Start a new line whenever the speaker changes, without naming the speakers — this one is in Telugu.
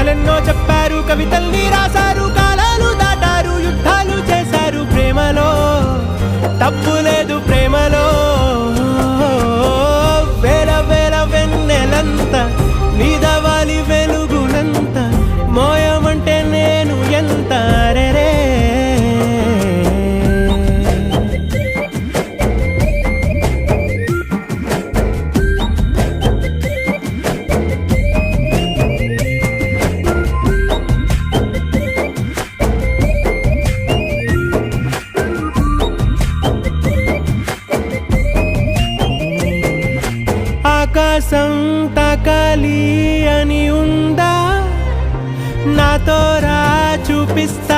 కథలెన్నో చెప్పారు, కవితల్ని రాశారు, కాలాలు దాటారు, యుద్ధాలు చేశారు. ప్రేమలో తప్పు లేదు, ప్రేమలో వేల వేల వెన్నెలంత నీదవాలి వెలుగునంత మోయమంటే నేను ఎంత రే. ఆకాశం తాకాలి అని ఉందా, నాతో రా చూపిస్తా